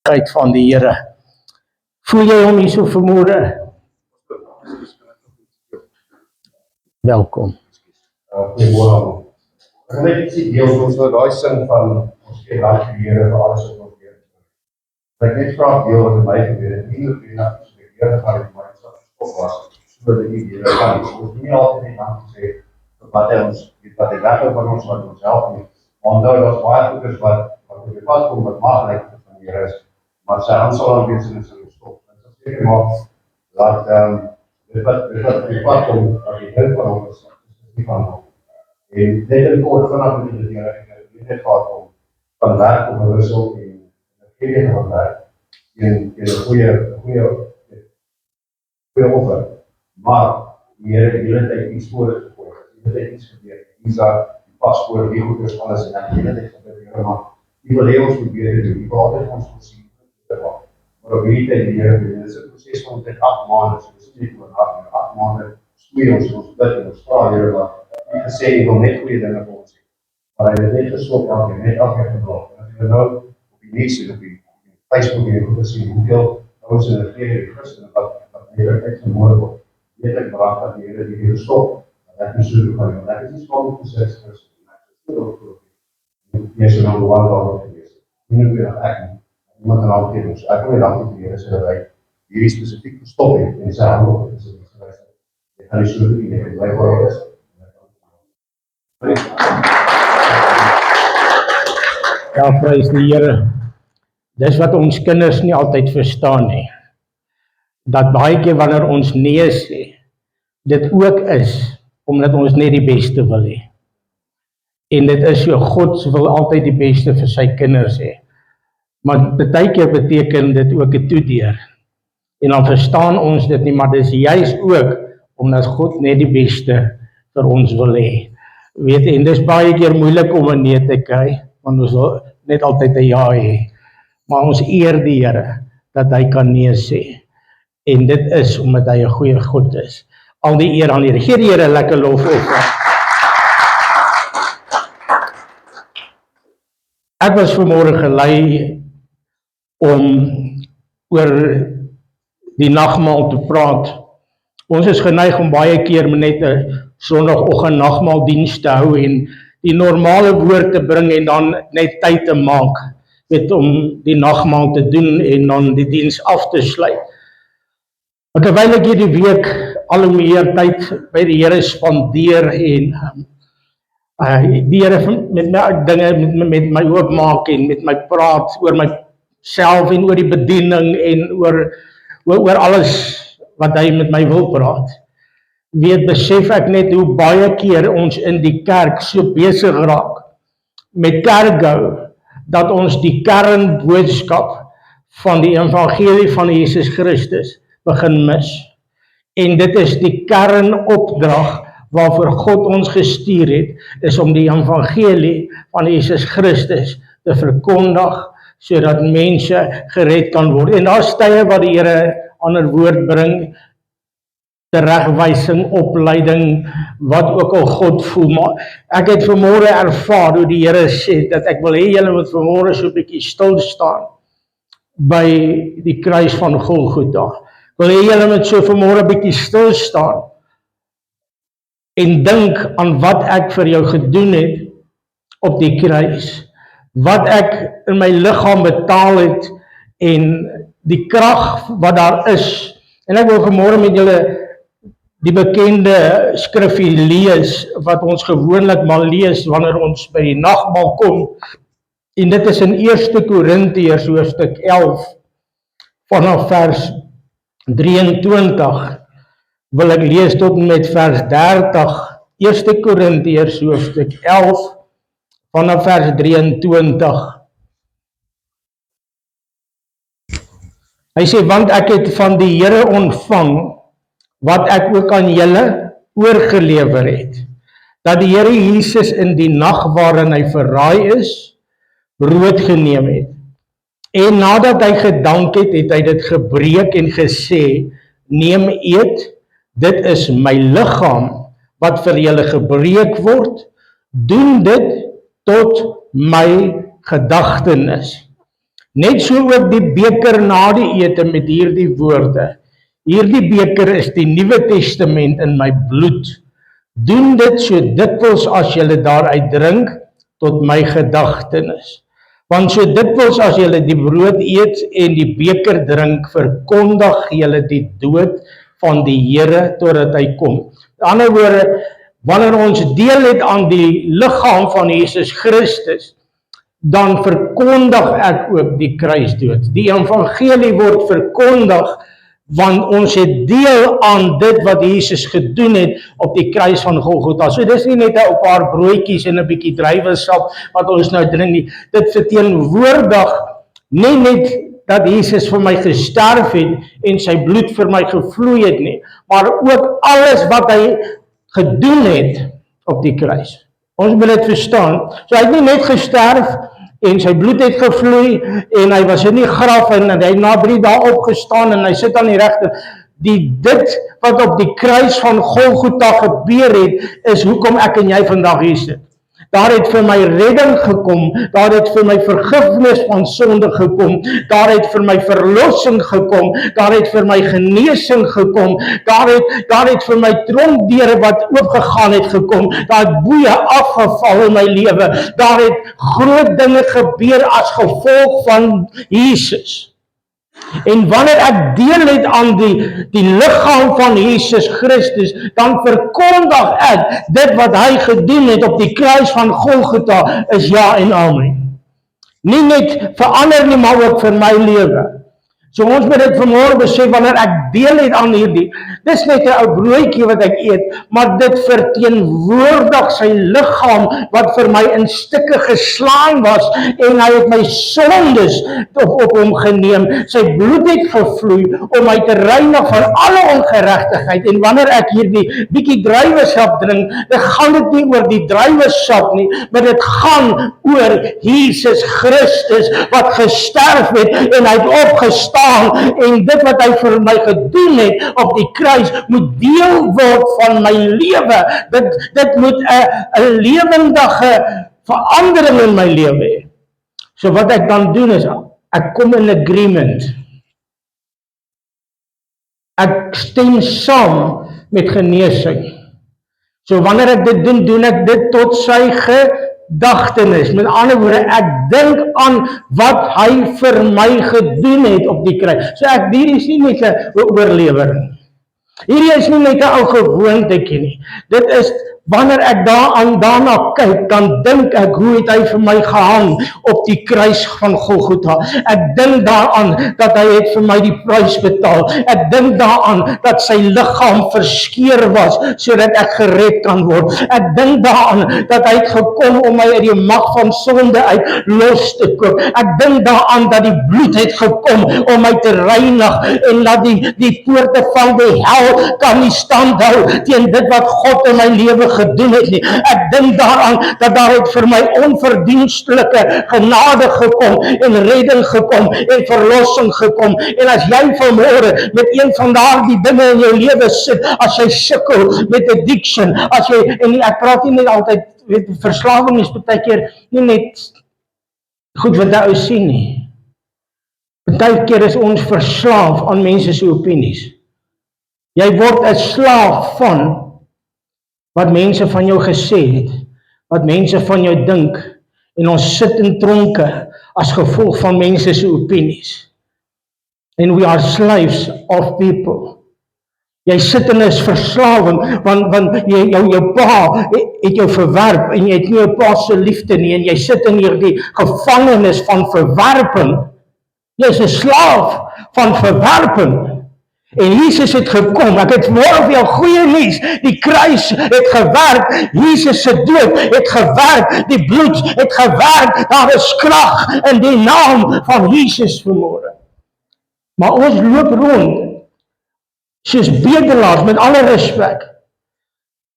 teenwoordigheid van die Here. Voel jy hom hier so vanmôre? Welkom. Goeiemôre. Ek wil net ietsie deel ons nou daai sin van ons gee dank vir die Here vir alles wat ons doen. Ek net vra deel wat my gebeur het. Nie op die nag so die Here gaan met my stop was sodat die Here kan. Ons nie altyd net dank sê vir wat hy ons wat hy weg van ons wat ons help nie. Onthou daar's baie goeders wat op die pad kom wat maaklik van die Here is. Maar sy hand sal dan wees en sy stop. Dit is seker maar dat dit wat die pad kom wat die Here van ons is nie van hom. En dit is kort vanaf die Here ek net gehad om van werk op 'n wissel en 'n keer van werk en 'n goeie offer. Maar die Here het die hele tyd iets voor dit gegooi. Die hele tyd iets gebeur. Visa, die paspoort, die goeders, alles en dan die hele tyd gebeur. Maar die wil hê ons moet beter doen. Die wil altyd ons voorsien. Maar op hierdie tyd die Here doen. Dit is 'n proses van omtrent 8 maande. So dis nie oor 8 maande stoei ons bid en ons vra Here wat nie gesê hy wil net goeie dinge vir ons hê. Maar hy het net gestop net elke gedrag. En as jy nou op die nuus en op die Facebook en goed gesien hoeveel ouens in die Here Christen wat net vermoor word. Weet ek braak dat die Here die Here stop. Dat ek nie so doen kan. Ek is nie skaam vir sy Christen. Jy is nou wel daar gewees. Nie meer ek nie. Iemand raak hier ons. Ek wil nie dank vir die Here sê dat hy hierdie spesifiek gestop het en sy hand op is. Ek gaan nie so doen nie. Ek bly waar is. Ja, prys die Here. Dis wat ons kinders nie altyd verstaan nie. Dat baie keer wanneer ons nee sê, dit ook is omdat ons net die beste wil hê. En dit is so, God wil altyd die beste vir sy kinders hê. Maar baie keer beteken dit ook 'n toedeur. En dan verstaan ons dit nie, maar dis juis ook omdat God net die beste vir ons wil hê. Weet, en dis baie keer moeilik om 'n nee te kry, want ons wil net altyd 'n ja hê. Maar ons eer die Here dat hy kan nee sê. En dit is omdat hy 'n goeie God is. Al die eer aan die Here. Gee die Here 'n lekker lofoffer. Ek was vanmôre gelei om oor die nagmaal te praat. Ons is geneig om baie keer net 'n Sondagoggend nagmaaldiens te hou en die normale woord te bring en dan net tyd te maak, weet, om die nagmaal te doen en dan die diens af te sluit. Maar terwyl ek hierdie week al hoe meer tyd by die Here spandeer en die Here met my dinge met my oopmaak en met my praat oor myself en oor die bediening en oor alles wat hy met my wil praat. Weet, besef ek net hoe baie keer ons in die kerk so besig raak met kerkgou, dat ons die kernboodskap van die evangelie van Jesus Christus begin mis. En dit is die kernopdrag waarvoor God ons gestuur het, is om die evangelie van Jesus Christus te verkondig, sodat mense gered kan word. En daar is tye wat die Here ander woord bring, teregwysing, opleiding, wat ook al God voel. Maar ek het vanmôre ervaar hoe die Here sê, dat ek wil hê julle moet vanmôre so 'n bietjie stil staan by die kruis van Golgotha. Ek wil hê julle moet so vanmôre 'n bietjie stil staan en dink aan wat ek vir jou gedoen het op die kruis. Wat ek in my liggaam betaal het en die krag wat daar is. En ek wil vanmôre met julle die bekende skrifgie lees, wat ons gewoonlik maar lees wanneer ons by die nagmaal kom. En dit is in 1 Korintiërs hoofstuk 11, vanaf vers 23, wil ek lees tot met vers 30, 1 Korintiërs hoofstuk 11, vanaf vers 23. Hy sê, want ek het van die Here ontvang, wat ek ook aan julle oorgelewer het, dat die Here Jesus in die nag waarin hy verraai is, brood geneem het. En nadat hy gedank het, het hy dit gebreek en gesê, neem eet, dit is my liggaam, wat vir julle gebreek word, doen dit tot my gedagtenis. Net so ook die beker na die ete met hierdie woorde. Hierdie beker is die Nuwe Testament in my bloed. Doen dit so dikwels as julle daaruit drink, tot my gedagtenis. Want so dikwels as julle die brood eet en die beker drink, verkondig julle die dood van die Here totdat hy kom. Met ander woorde, wanneer ons deel het aan die liggaam van Jesus Christus, dan verkondig ek ook die kruisdood. Die evangelie word verkondig, want ons het deel aan dit wat Jesus gedoen het op die kruis van Golgotha. So dis nie net 'n paar broodjies en 'n bietjie druiwesap wat ons nou drink nie. Dit verteenwoordig nie net dat Jesus vir my gesterf het en sy bloed vir my gevloei het nie, maar ook alles wat hy gedoen het op die kruis. Ons moet dit verstaan. So hy het nie net gesterf en sy bloed het gevloei en hy was in die graf en hy het na 3 dae opgestaan en hy sit aan die regter. Dit wat op die kruis van Golgotha gebeur het, is hoekom ek en jy vandag hier sit. Daar het vir my redding gekom, daar het vir my vergifnis van sonde gekom, daar het vir my verlossing gekom, daar het vir my genesing gekom, daar het vir my tronkdeure wat oopgegaan het gekom, daar het boeye afgeval in my lewe, daar het groot dinge gebeur as gevolg van Jesus. En wanneer ek deel het aan die liggaam van Jesus Christus, dan verkondig ek dit wat hy gedoen het op die kruis van Golgotha is ja en amen. Nie net verander nie, maar ook vir my lewe. So ons moet dit vanmôre besef wanneer ek deel het aan hierdie. Dis net 'n ou broodjie wat ek eet, maar dit verteenwoordig sy liggaam wat vir my in stukke geslaan was en hy het my sondes op hom geneem. Sy bloed het gevloei om my te reinig van alle ongeregtigheid. En wanneer ek hierdie bietjie druiwesap drink, dan gaan dit nie oor die druiwesap nie, maar dit gaan oor Jesus Christus wat gesterf het en hy het opgestaan. En dit wat hy vir my gedoen het op die kruis moet deel word van my lewe. Dit moet 'n lewendige verandering in my lewe hê. So wat ek dan doen is, ek kom in agreement. Ek stem saam met genesing. So wanneer ek dit doen, doen ek dit tot sy gedagtenis. Met ander woorde, ek dink aan wat hy vir my gedoen het op die kruis. So hierdie is nie net 'n oorlewering. Hierdie is nie net 'n ou gewoontetjie nie. Dit is wanneer ek daarna kyk, dan dink ek hoe het hy vir my gehang op die kruis van Golgotha. Ek dink daaraan dat hy het vir my die prys betaal. Ek dink daaraan dat sy liggaam verskeur was sodat ek gered kan word. Ek dink daaraan dat hy het gekom om my uit die mag van sonde uit los te koop. Ek dink daaraan dat die bloed het gekom om my te reinig en dat die poorte van die hel kan nie standhou teen dit wat God in my lewe gedoen het nie. Ek dink daaraan dat daar het vir my onverdienstelike genade gekom en redding gekom en verlossing gekom. En as jy vanmôre met een van daardie dinge in jou lewe sit, as jy sukkel met addiction, as jy, en ek praat nie net altyd, weet, verslawing is baie keer nie net goed wat jy ou sien nie. Baie keer is ons verslaaf aan mense se opinies. Jy word 'n slaaf van wat mense van jou gesê het, wat mense van jou dink, en ons sit in tronke as gevolg van mense se opinies. And we are slaves of people. Jy sit in 'n verslawing, want jou pa het jou verwerp, en jy het nie jou pa se liefde nie, en jy sit in hierdie gevangenis van verwerping. Jy is 'n slaaf van verwerping. En Jesus het gekom, ek het môre vir jou goeie nuus, die kruis het gewerk, Jesus se dood het gewerk, die bloed het gewerk, daar is krag in die naam van Jesus vanmôre. Maar ons loop rond, soos bedelaars, met alle respek,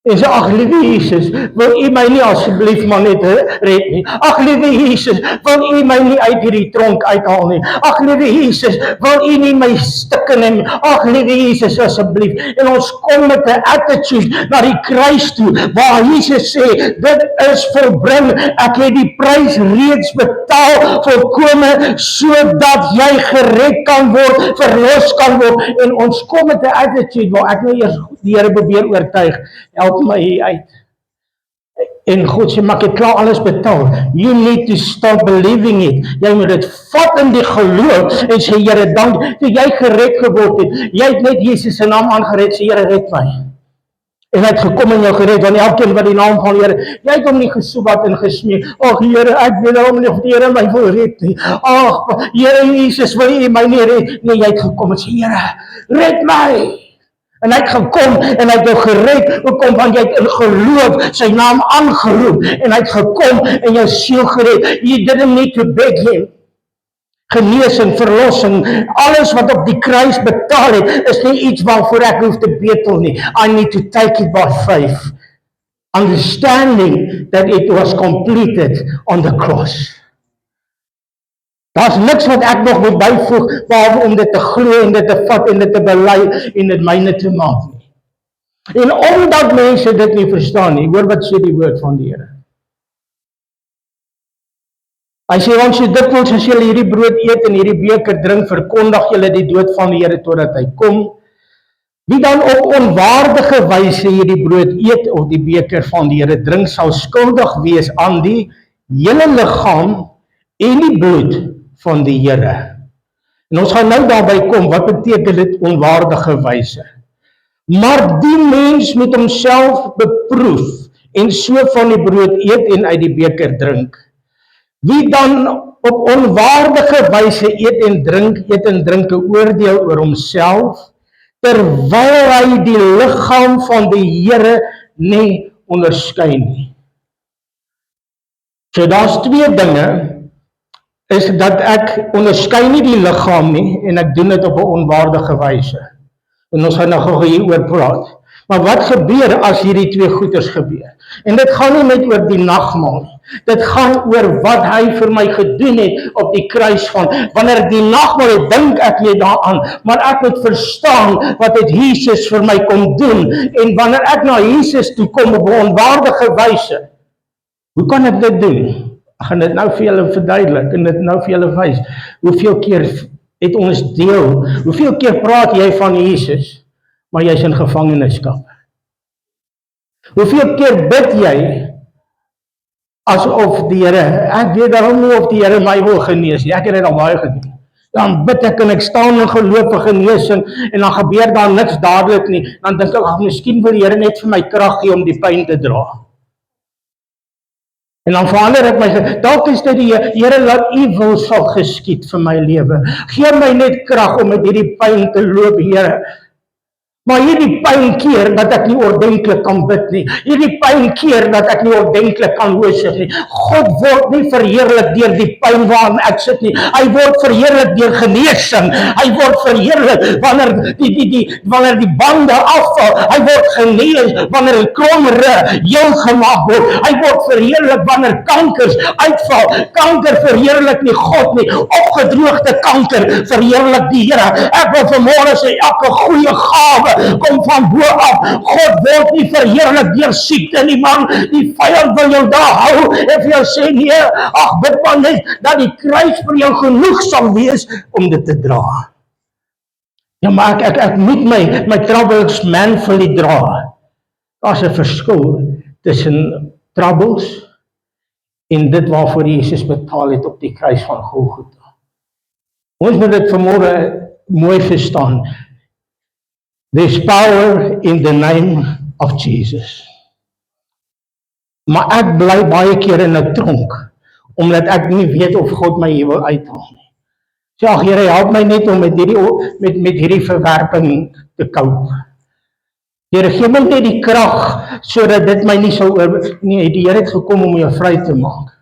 en sê, ag liewe Jesus, wil u my nie asseblief maar net red nie. Ag liewe Jesus, wil u my nie uit hierdie tronk uithaal nie. Ag liewe Jesus, wil u nie my stuk in hom. Ag liewe Jesus, asseblief. En ons kom met 'n attitude na die kruis toe, waar Jesus sê, dit is volbring, ek het die prys reeds betaal, volkome, sodat jy gered kan word, verlos kan word. En ons kom met 'n attitude waar ek nou eers die Here probeer oortuig, help my hier uit. En God sê, maar ek het klaar alles betaal. You need to stop believing it. Jy moet dit vat in die geloof en sê, Here, dank, toe jy gered geword het. Jy het net Jesus se naam aangered, sê, Here, red my. En hy het gekom en jou gered, want elkeen wat die naam van die Here, jy het hom nie gesoebat en gesmeek. Ag Here, ek weet daarom nie of die Here my wil red nie. Ag, Here Jesus, wil jy my nie red? Nee, jy het gekom en sê, Here, red my. En hy het gekom en hy het jou gered, hoekom? Want jy het in geloof sy naam aangeroep en hy het gekom en jou siel gered. You didn't need to beg him. Genesing, verlossing, alles wat op die kruis betaal het, is nie iets waarvoor ek hoef te betel nie. I need to take it by faith, understanding that it was completed on the cross. Daar's niks wat ek nog moet byvoeg, behalwe om dit te glo en dit te vat en dit te bely en dit myne te maak nie. En omdat mense dit nie verstaan nie, hoor wat sê die woord van die Here. Hy sê, ons so dikwels as julle hierdie brood eet en hierdie beker drink, verkondig julle die dood van die Here totdat hy kom. Wie dan op onwaardige wyse hierdie brood eet of die beker van die Here drink, sal skuldig wees aan die hele liggaam en die bloed van die Here. En ons gaan nou daarby kom, wat beteken dit onwaardige wyse? Maar die mens moet homself beproef en so van die brood eet en uit die beker drink. Wie dan op onwaardige wyse eet en drink 'n oordeel oor homself, terwyl hy die liggaam van die Here nie onderskei nie. So daar's twee dinge, is dat ek onderskei nie die liggaam nie, en ek doen dit op 'n onwaardige wyse. En ons gaan nou gou hieroor praat. Maar wat gebeur as hierdie twee goeders gebeur? En dit gaan nie net oor die nagmaal nie. Dit gaan oor wat hy vir my gedoen het op die kruis van. Wanneer ek die nagmaal het, dink ek nie daaraan, maar ek moet verstaan wat het Jesus vir my kom doen. En wanneer ek na Jesus toe kom op 'n onwaardige wyse, hoe kan ek dit doen? Ek gaan dit nou vir julle verduidelik en dit nou vir julle wys. Hoeveel keer het ons deel, hoeveel keer praat jy van Jesus, maar jy's in gevangenskap? Hoeveel keer bid jy asof die Here, ek weet daarom nie of die Here my wil genees nie, ek het dit al baie gedoen. Dan bid ek en ek staan in geloof vir genesing en dan gebeur daar niks dadelik nie. Dan dink ek, miskien wil die Here net vir my krag gee om die pyn te dra. En dan verander ek my, dalk is dit die Here, laat U wil sal geskied vir my lewe. Gee my net krag om met hierdie pyn te loop, Here. Maar hierdie pyn keer dat ek nie ordentlik kan bid nie. Hierdie pyn keer dat ek nie ordentlik kan worship nie. God word nie verheerlik deur die pyn waarin ek sit nie. Hy word verheerlik deur genesing. Hy word verheerlik wanneer die bande afval. Hy word genees wanneer 'n krommere heel gemaak word. Hy word verheerlik wanneer kankers uitval. Kanker verheerlik nie God nie. Opgedroogde kanker verheerlik die Here. Ek wil vanmôre sê, elke goeie gawe kom van bo af. God word nie verheerlik deur siekte nie, man. Die vyand wil jou daar hou en vir jou sê, nee, ag, bid maar net dat die kruis vir jou genoeg sal wees om dit te dra. Ja, maar ek moet my troubles manfully dra. Daar's 'n verskil tussen troubles en dit waarvoor Jesus betaal het op die kruis van Golgotha. Ons moet dit vanmôre mooi verstaan. There's power in the name of Jesus. Maar ek bly baie keer in 'n tronk, omdat ek nie weet of God my hier wil uithaal nie. Sê, ag Here, help my net om met hierdie verwerping te cope. Here, gee my net die krag, sodat dit my nie sou nee, die Here het gekom om jou vry te maak.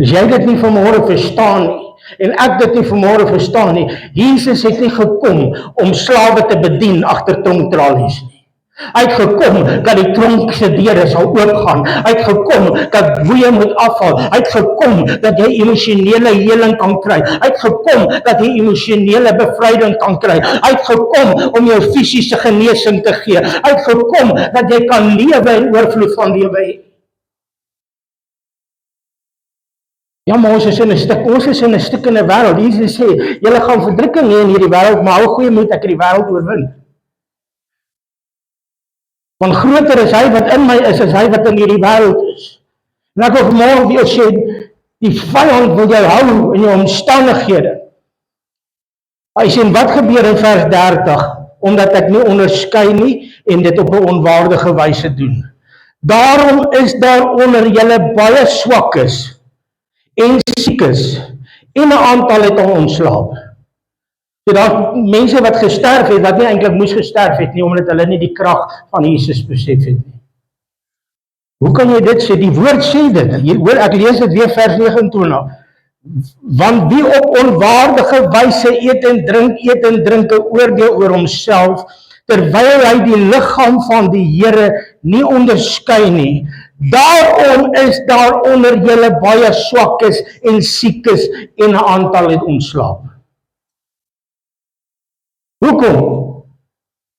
As jy dit nie vanmôre verstaan nie, en ek dit nie vanmôre verstaan nie, Jesus het nie gekom om slawe te bedien agter tronktralies nie. Hy het gekom dat die tronk se deure sal oopgaan. Hy het gekom dat woede moet afval. Hy het gekom dat jy emosionele heling kan kry. Hy het gekom dat jy emosionele bevryding kan kry. Hy het gekom om jou fisiese genesing te gee. Hy het gekom dat jy kan lewe en oorvloed van lewe hê. Ja, maar ons is in 'n stikkende wêreld. Jesus sê, julle gaan verdrukking hê in hierdie wêreld, maar hou goeie moed, ek het die wêreld oorwin. Want groter is hy wat in my is, as hy wat in hierdie wêreld is. En ek wil vanmôre vir jou sê, die vyand wil jou hou in jou omstandighede. Hy sê, wat gebeur in vers 30? Omdat ek nie onderskei nie en dit op 'n onwaardige wyse doen. Daarom is daar onder julle baie swakkes en siekes, en 'n aantal het al ontslaap. So daar mense wat gesterf het, wat nie eintlik moes gesterf het nie, omdat hulle nie die krag van Jesus besef het nie. Hoe kan jy dit sê? Die woord sê dit. Hier, hoor, ek lees dit weer vers 29. Want wie op onwaardige wyse eet en drink 'n oordeel oor homself, terwyl hy die liggaam van die Here nie onderskei nie. Daarom is daar onder julle baie swakkes en siekes en 'n aantal het ontslaap. Hoekom?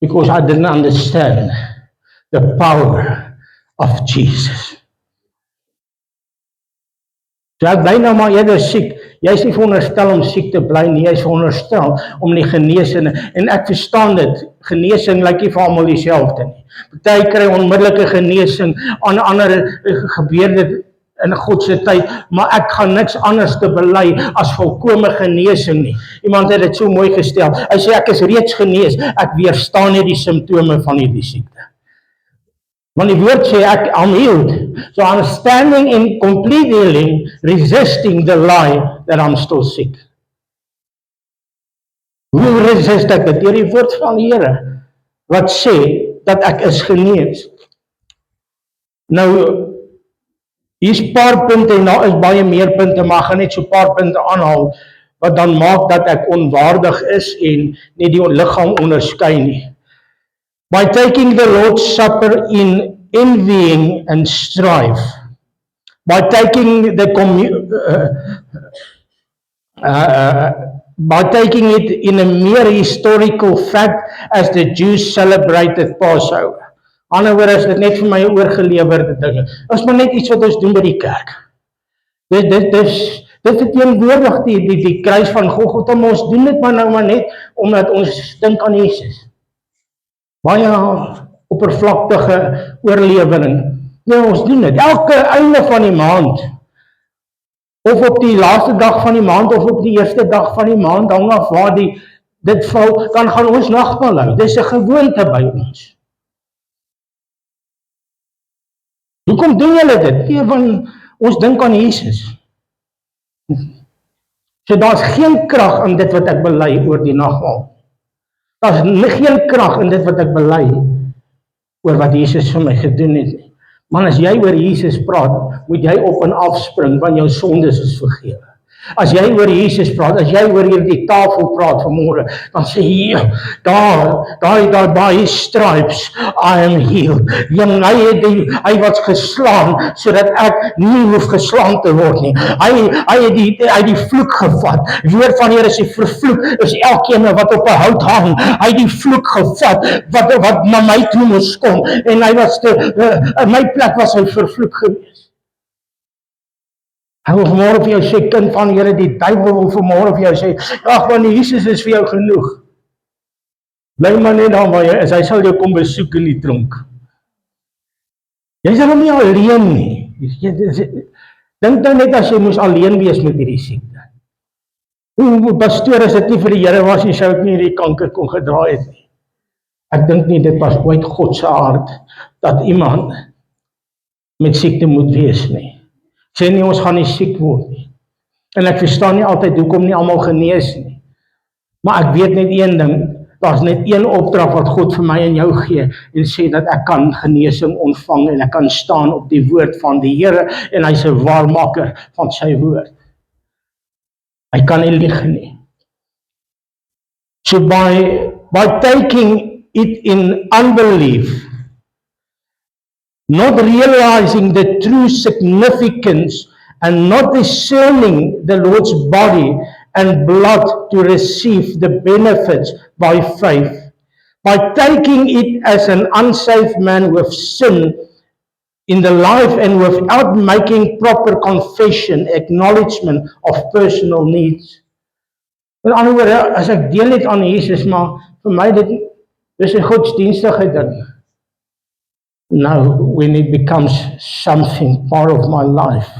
Because I didn't understand the power of Jesus. So ek bly nou maar eerder siek. Jy is nie veronderstel om siek te bly nie, jy is veronderstel om die genesing, en ek verstaan dit, genesing lyk nie vir almal dieselfde nie. Party kry onmiddellike genesing, ander gebeur dit in God se tyd, maar ek gaan niks anders te bely as volkome genesing nie. Iemand het dit so mooi gestel, hy sê ek is reeds genees, ek weerstaan nie die simptome van hierdie siekte. Want die woord sê ek am healed, so I'm standing in complete healing, resisting the lie that I'm still sick. Hoe resist ek dit? Deur die woord van die Here, wat sê dat ek is genees. Nou, hier's 'n paar punte en daar is baie meer punte, maar ek gaan net so 'n paar punte aanhaal, wat dan maak dat ek onwaardig is en nie die liggaam onderskei nie. By taking the Lord's Supper in envying and strife, by taking the by taking it in a mere historical fact as the Jews celebrated Passover. Ander woorde is dit net vir my oorgelewerde dinge. Dit is maar net iets wat ons doen by die kerk. Dit verteenwoordig die kruis van Golgotha, maar ons doen dit maar net omdat ons dink aan Jesus. Baie oppervlakkige oorlewering. Ja, ons doen dit. Elke einde van die maand, of op die laaste dag van die maand, of op die eerste dag van die maand, hang af waar dit val, dan gaan ons nagmaal hou. Dis 'n gewoonte by ons. Hoekom doen julle dit? Nee, want ons dink aan Jesus. So daar's geen krag in dit wat ek bely oor die nagmaal. Daar's geen krag in dit wat ek bely oor wat Jesus vir my gedoen het nie. Maar as jy oor Jesus praat, moet jy op en afspring, want jou sondes is vergewe. As jy oor Jesus praat, as jy oor hierdie tafel praat vanmôre, dan sê jy, daar by his stripes, I am healed. Hy was geslaan, sodat ek nie hoef geslaan te word nie. Hy het die vloek gevat. Die woord van die Here sê, vervloek is elkeen wat op 'n hout hang. Hy het die vloek gevat, wat na my toe moes kom, en hy was in my plek was hy vervloek gewees. Hy wil vanmôre vir jou sê, kind van die Here, die duiwel wil vanmôre vir jou sê, ag man, Jesus is vir jou genoeg. Bly maar net daar waar jy is, hy sal jou kom besoek in die tronk. Jy is nie alleen nie. Dink nou net as jy moes alleen wees met hierdie siekte. Hoe pastoor, as dit nie vir die Here was nie, sou ek nie hierdie kanker kon gedra het nie. Ek dink nie dit was ooit God se hart dat iemand met siekte moet wees nie. Sê nie ons gaan nie siek word nie. En ek verstaan nie altyd hoekom nie almal genees nie. Maar ek weet net een ding, daar's net een opdrag wat God vir my en jou gee en sê dat ek kan genesing ontvang en ek kan staan op die woord van die Here en hy's 'n waarmaker van sy woord. Hy kan nie lieg nie. So by taking it in unbelief, not realizing the true significance and not discerning the Lord's body and blood to receive the benefits by faith, by taking it as an unsaved man with sin in the life and without making proper confession, acknowledgement of personal needs. Met ander woorde, as ek deel het aan Jesus, maar vir my dis 'n godsdienstige ding. Now, when it becomes something part of my life,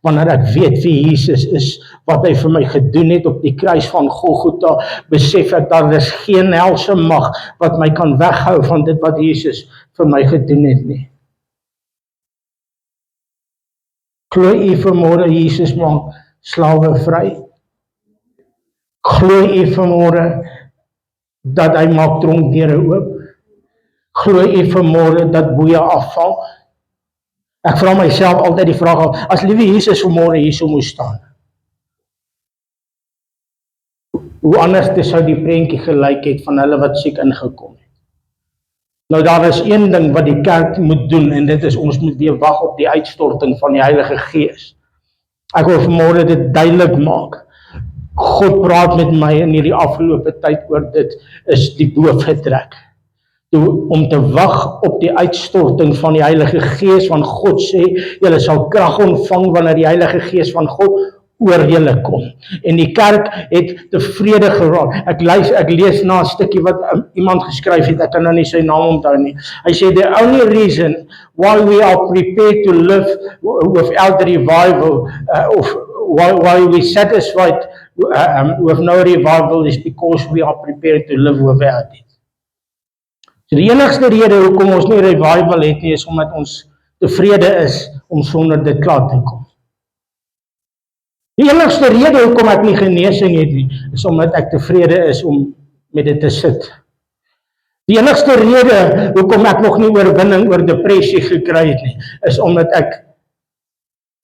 wanneer ek weet wie Jesus is, wat hy vir my gedoen het op die kruis van Golgotha, besef ek dat daar is geen helse mag wat my kan weghou van dit wat Jesus vir my gedoen het nie. Glo u vanmôre Jesus maak slawe vry? Glo u vanmôre dat hy maak tronkdeure oop? Glo u vanmôre dat boeye afval? Ek vra myself altyd die vraag, as liewe Jesus vanmôre hier sou moes staan, hoe anders sou die prentjie gelyk het van hulle wat siek ingekom het? Nou daar is een ding wat die kerk moet doen, en dit is ons moet weer wag op die uitstorting van die Heilige Gees. Ek wil vanmôre dit duidelik maak. God praat met my in hierdie afgelope tyd oor dit, is die boefgetrek. Om te wag op die uitstorting van die Heilige Gees, want God sê, julle sal krag ontvang wanneer die Heilige Gees van God oor julle kom. En die kerk het tevrede geraak. Ek lees na 'n stukkie wat iemand geskryf het, ek kan nou nie sy naam onthou nie. Hy sê, the only reason why we are prepared to live without revival, why we satisfied with no revival is because we are prepared to live without it. So die enigste rede hoekom ons nie revival het nie, is omdat ons tevrede is om sonder dit klaar te kom. Die enigste rede hoekom ek nie genesing het nie, is omdat ek tevrede is om met dit te sit. Die enigste rede hoekom ek nog nie oorwinning oor depressie gekry het nie, is omdat ek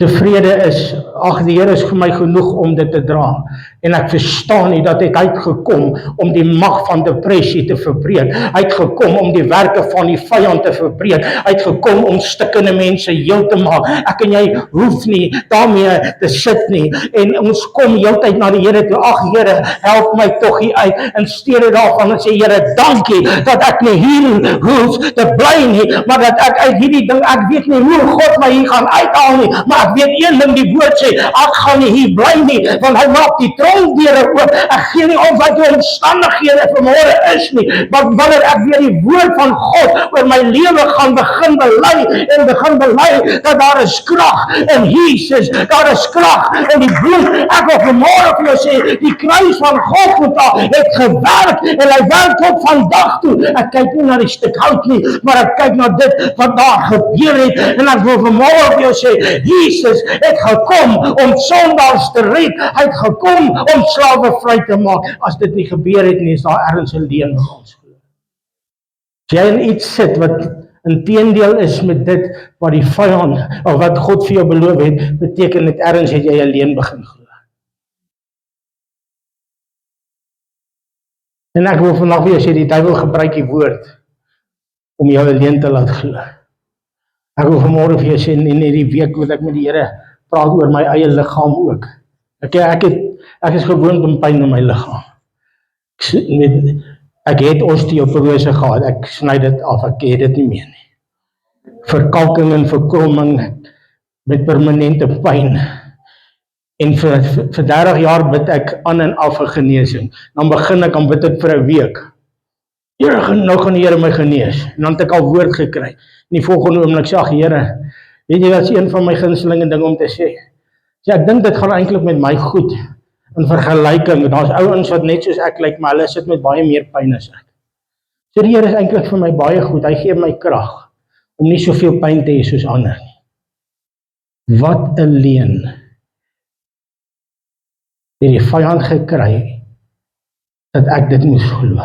tevrede is, ag die Here is vir my genoeg om dit te dra, en ek verstaan nie dat ek uitgekom om die mag van depressie te verbreek, uitgekom om die werke van die vyand te verbreek, uitgekom om stikkende mense heel te maak. Ek en jy hoef nie daarmee te sit nie, en ons kom heeltyd na die Here toe, ag Here, help my tog hier uit, in steede daarvan en sê, Here, dankie dat ek nie hier hoef te bly nie, maar dat ek uit hierdie ding, ek weet nie hoe God my hier gaan uithaal nie, maar ek weet een ding, die woord sê, ek gaan nie hier bly nie, want hy maak die tronkdeure oop. Ek gee nie om wat die omstandighede vanmôre is nie, maar wanneer ek weer die woord van God oor my lewe gaan begin bely, dat daar is krag in Jesus, daar is krag in die bloed. Ek wil vanmôre vir jou sê, die kruis van Golgotha het gewerk, en hy werk tot vandag toe. Ek kyk nie na die stuk hout nie, maar ek kyk na dit wat daar gebeur het, en ek wil vanmôre vir jou sê, Jesus het gekom om sondaars te red, hy het gekom om slawe vry te maak. As dit nie gebeur het nie, is daar ergens 'n leuen by ons glo. As jy in iets sit wat inteendeel is met dit wat die vyand, of wat God vir jou beloof het, beteken dit ergens het jy 'n leuen begin glo. En ek wil vandag weer sê, die duiwel gebruik die woord om jou 'n leuen te laat glo. Ek wil vanmôre vir jou sê, in hierdie week wat ek met die Here praat oor my eie liggaam ook. Ek is gewoond om pyn in my liggaam. Ek het osteoporose gehad, ek sny dit af, ek het dit nie meer nie. Verkalking en verkromming met permanente pyn. En vir 30 jaar bid ek aan en af vir genesing. Dan begin ek, dan bid ek vir 'n week. Here, nou gaan die Here my genees. En dan het ek al woord gekry. En die volgende oomblik sê, ag Here, weet jy, dat is een van my gunstelinge dinge om te sê. So ek dink dit gaan eintlik met my goed. In vergelyking, daar's ouens wat net soos ek lyk, maar hulle sit met baie meer pyn as ek. So die Here is eintlik vir my baie goed. Hy gee my krag om nie soveel pyn te hê soos ander nie. Wat 'n leuen het die vyand gekry dat ek dit moes glo.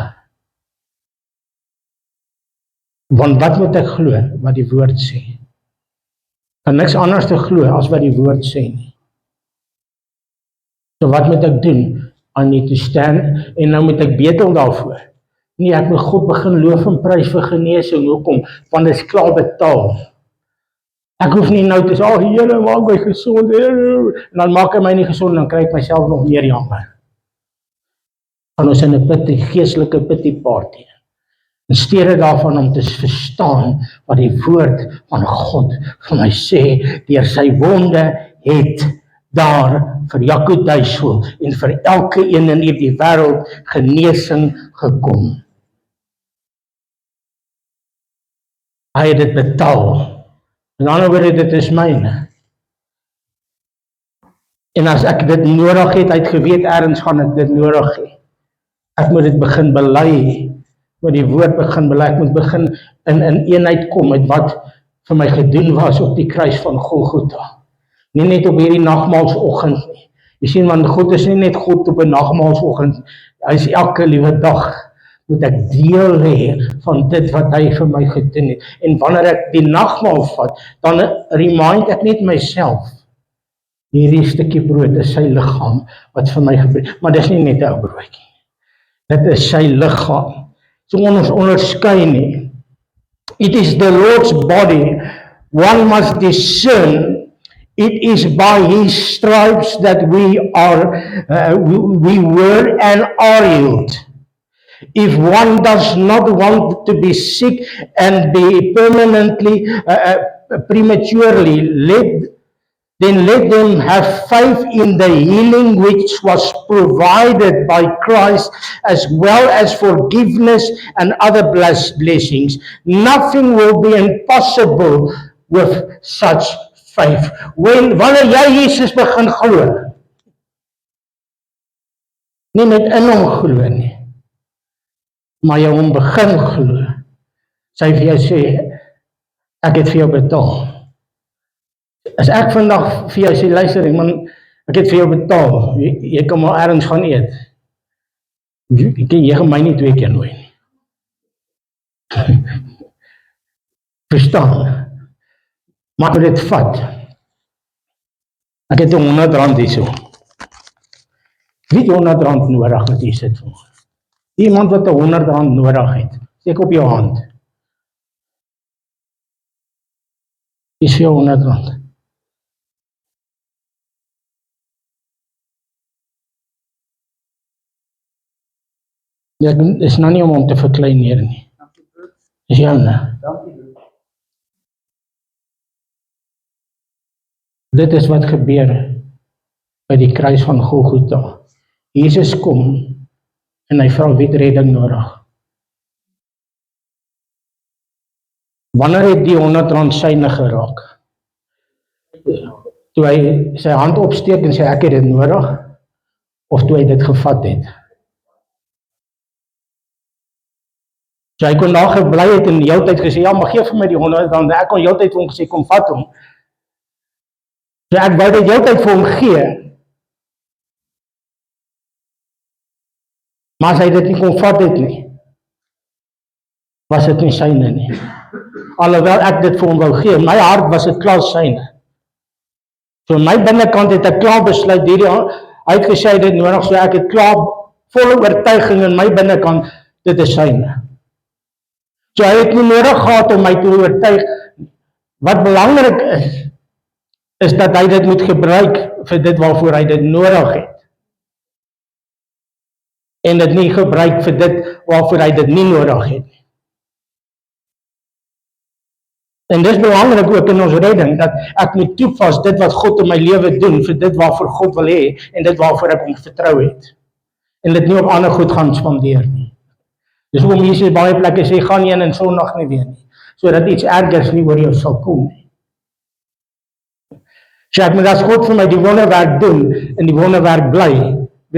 Want wat moet ek glo? Wat die woord sê. Kan niks anders te glo as wat die woord sê nie. So wat moet ek doen? I need to stand, en nou moet ek betel daarvoor. Nee, ek moet God begin loof en prys vir genesing. Hoekom? Want dit is klaar betaal. Ek hoef nie nou te sê, Here, maak my gesond, en dan maak hy my nie gesond, dan kry ek myself nog meer jammer. Gaan ons in 'n geestelike pity party. In steede daarvan om te verstaan wat die woord van God vir my sê, deur sy wonde het daar vir Jaco Duisel en vir elke een in hierdie wêreld genesing gekom. Hy het dit betaal. In ander woorde, dit is myne. En as ek dit nodig het, hy het geweet ergens gaan ek dit nodig hê. Ek moet dit begin bely, met die woord begin bely, ek moet begin in eenheid kom met wat vir my gedoen was op die kruis van Golgotha. Nie net op hierdie nagmaalsoggend nie. Jy sien, want God is nie net God op 'n nagmaalsoggend, hy is elke liewe dag. Moet ek deel hê van dit wat hy vir my gedoen het. En wanneer ek die nagmaal vat, dan remind ek net myself, hierdie stukkie brood is sy liggaam wat vir my gebreek, maar dis nie net 'n ou broodjie. Dit is sy liggaam. So ons onderskei nie. It is the Lord's body. One must discern. It is by his stripes that we were and are healed. If one does not want to be sick and be permanently, prematurely, then let them have faith in the healing which was provided by Christ, as well as forgiveness and other blessings. Nothing will be impossible with such faith. Wanneer jy Jesus begin glo, nie net in hom glo nie, maar jy hom begin glo, sy vir jou sê, ek het vir jou betaal. As ek vandag vir jou sê, luister, man, ek het vir jou betaal, jy kan maar ergens gaan eet. Jy gaan my nie 2 keer nooi nie. Verstaan? Maar ek dit vat. Ek het R100 hierso. Wie het R100 nodig wat hier sit vir? Iemand wat R100 nodig het. Steek op jou hand. Is vir jou R100. Ja, dit is nou nie om te verkleineer nie. Is joune. Dit is wat gebeur by die kruis van Golgotha. Jesus kom en hy vra wie het redding nodig. Wanneer het die R100 syne geraak? Toe hy sy hand opsteek en sê ek het dit nodig, of toe hy dit gevat het? So hy kon daar gebly het en die hele tyd gesê, ja, maar geef vir my die R100, ek kon die hele tyd vir hom gesê, kom vat hom. So ek wou dit die hele tyd vir hom gee, maar as hy dit nie kon vat het nie, was dit nie syne nie. Alhoewel ek dit vir hom wou gee, my hart was dit klaar syne. So my binnekant het ek klaar besluit, hy het gesê dit nodig, so ek het klaar volle oortuiging in my binnekant, dit is syne. So hy het nie nodig gehad om my te oortuig. Wat belangrik is dat hy dit moet gebruik vir dit waarvoor hy dit nodig het. En dit nie gebruik vir dit waarvoor hy dit nie nodig het. En dit is belangrik ook in ons redding, dat ek moet toepas dit wat God in my lewe doen, vir dit waarvoor God wil hê, en dit waarvoor ek hom vertrou het. En dit nie op ander goed gaan spandeer nie. Dis hoekom Jesus baie plekke sê, gaan nie in Sondag nie weer nie, sodat iets ergers nie oor jou sal kom nie. So ek moet as God vir my die wonderwerk doen, en die wonderwerk bly,